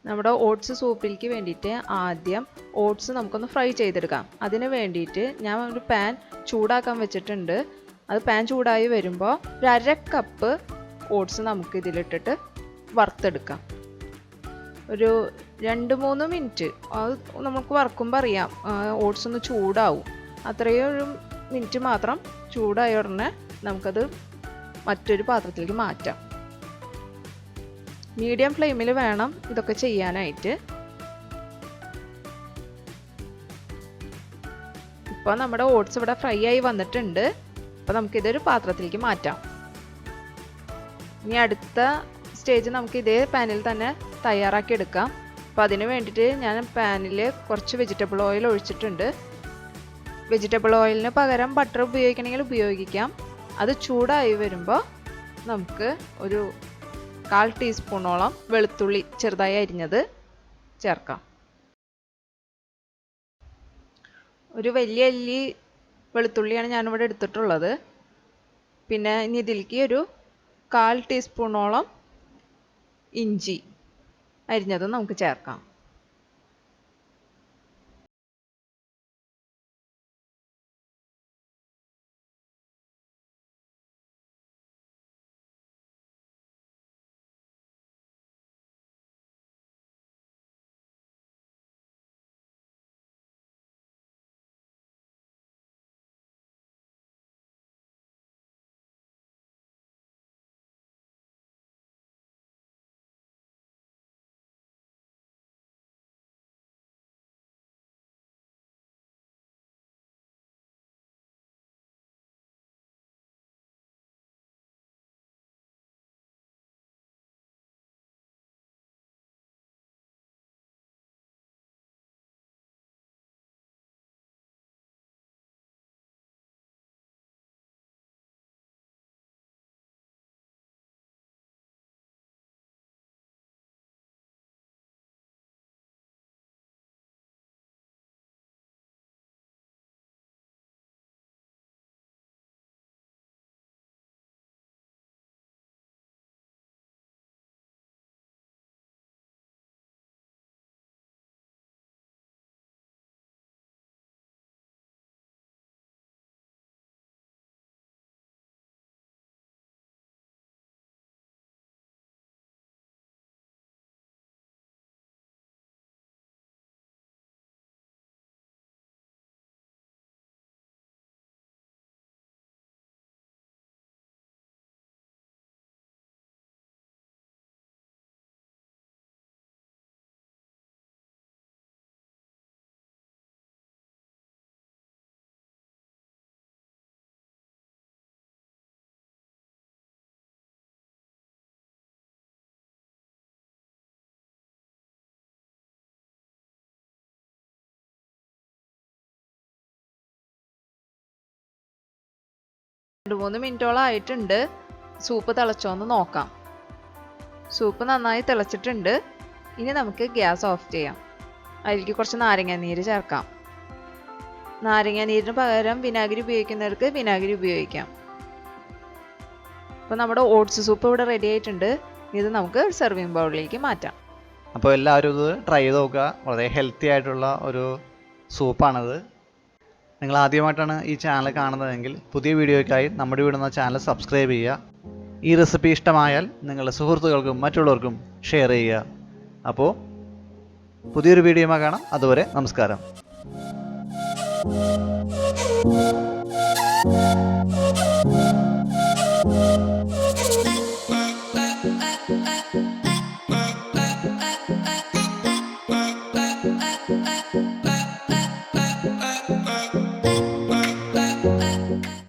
നമ്മുടെ ഓട്സ് സൂപ്പിലേക്ക് വേണ്ടിയിട്ട് ആദ്യം ഓട്സ് നമുക്കൊന്ന് ഫ്രൈ ചെയ്തെടുക്കാം. അതിന് വേണ്ടിയിട്ട് ഞാൻ ഒരു പാൻ ചൂടാക്കാൻ വെച്ചിട്ടുണ്ട്. അത് പാൻ ചൂടായി വരുമ്പോൾ ഒരു 1/2 കപ്പ് ഓട്സ് നമുക്ക് ഇതിലിട്ടിട്ട് വറുത്തെടുക്കാം. ഒരു 2-3 മിനിറ്റ് അത് നമുക്ക് വറുക്കുമ്പോൾ അറിയാം ഓട്സ് ഒന്ന് ചൂടാവും. അത്രയും ഒരു മിനിറ്റ് മാത്രം ചൂടായ ഉടനെ നമുക്കത് മറ്റൊരു പാത്രത്തിലേക്ക് മാറ്റാം. മീഡിയം ഫ്ലെയിമിൽ വേണം ഇതൊക്കെ ചെയ്യാനായിട്ട്. ഇപ്പോൾ നമ്മുടെ ഓട്സ് ഇവിടെ ഫ്രൈ ആയി വന്നിട്ടുണ്ട്. അപ്പോൾ നമുക്കിതൊരു പാത്രത്തിലേക്ക് മാറ്റാം. ഇനി അടുത്ത സ്റ്റേജ് നമുക്ക് ഇതേ പാനിൽ തന്നെ തയ്യാറാക്കി എടുക്കാം. അപ്പോൾ അതിന് വേണ്ടിയിട്ട് ഞാൻ പാനിൽ കുറച്ച് വെജിറ്റബിൾ ഓയിൽ ഒഴിച്ചിട്ടുണ്ട്. വെജിറ്റബിൾ ഓയിലിന് പകരം ബട്ടർ ഉപയോഗിക്കണമെങ്കിൽ ഉപയോഗിക്കാം. അത് ചൂടായി വരുമ്പോൾ നമുക്ക് ഒരു 1/4 ടീസ്പൂണോളം വെളുത്തുള്ളി ചെറുതായി അരിഞ്ഞത് ചേർക്കാം. ഒരു വലിയ അല്ലി വെളുത്തുള്ളിയാണ് ഞാനിവിടെ എടുത്തിട്ടുള്ളത്. പിന്നെ ഇനി ഇതിലേക്ക് ഒരു 1/4 ടീസ്പൂണോളം ഇഞ്ചി അരിഞ്ഞതും നമുക്ക് ചേർക്കാം. രണ്ട് 3 മിനിറ്റോളം ആയിട്ടുണ്ട്. സൂപ്പ് തിളച്ചോന്ന് നോക്കാം. സൂപ്പ് നന്നായി തിളച്ചിട്ടുണ്ട്. ഇനി നമുക്ക് ഗ്യാസ് ഓഫ് ചെയ്യാം. അതിലേക്ക് കുറച്ച് നാരങ്ങാനീര് ചേർക്കാം. നാരങ്ങാനീരിന് പകരം വിനാഗിരി ഉപയോഗിക്കുന്നവർക്ക് വിനാഗിരി ഉപയോഗിക്കാം. അപ്പോൾ നമ്മുടെ ഓട്സ് സൂപ്പ് ഇവിടെ റെഡി ആയിട്ടുണ്ട്. ഇത് നമുക്ക് സെർവിങ് ബൗളിലേക്ക് മാറ്റാം. അപ്പോൾ എല്ലാവരും ഇത് ട്രൈ ചെയ്ത് നോക്കുക. വളരെ ഹെൽത്തി ആയിട്ടുള്ള ഒരു സൂപ്പാണിത്. നിങ്ങൾ ആദ്യമായിട്ടാണ് ഈ ചാനൽ കാണുന്നതെങ്കിൽ പുതിയ വീഡിയോയ്ക്കായി നമ്മുടെ വീടുന്ന ചാനൽ സബ്സ്ക്രൈബ് ചെയ്യുക. ഈ റെസിപ്പി ഇഷ്ടമായാൽ നിങ്ങളുടെ സുഹൃത്തുക്കൾക്കും മറ്റുള്ളവർക്കും ഷെയർ ചെയ്യുക. അപ്പോൾ പുതിയൊരു വീഡിയോയുമായി കാണാം. അതുവരെ നമസ്കാരം.